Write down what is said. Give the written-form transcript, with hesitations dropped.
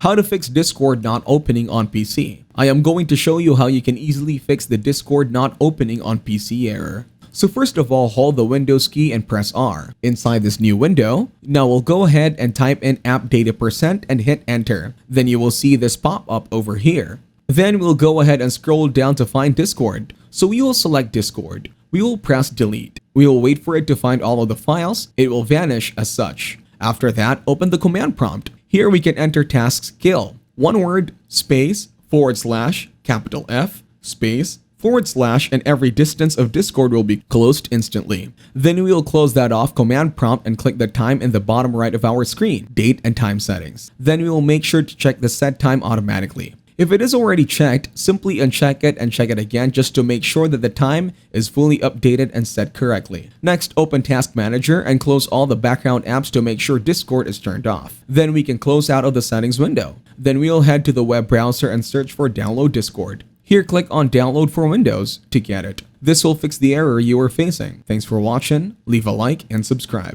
How to fix Discord not opening on PC. I am going to show you how you can easily fix the Discord not opening on PC error. So first of all, hold the Windows key and press R. Inside this new window, now we'll go ahead and type in app data % and hit enter. Then you will see this pop up over here. Then we'll go ahead and scroll down to find Discord. So we will select Discord. We will press delete. We will wait for it to find all of the files. It will vanish as such. After that, open the command prompt. Here we can enter tasks kill. One word, space, / capital F, space, / and every distance of Discord will be closed instantly. Then we will close that off command prompt and click the time in the bottom right of our screen, date and time settings. Then we will make sure to check the set time automatically. If it is already checked, simply uncheck it and check it again just to make sure that the time is fully updated and set correctly. Next, open Task Manager and close all the background apps to make sure Discord is turned off. Then we can close out of the settings window. Then we will head to the web browser and search for Download Discord. Here, click on Download for Windows to get it. This will fix the error you are facing. Thanks for watching, leave a like and subscribe.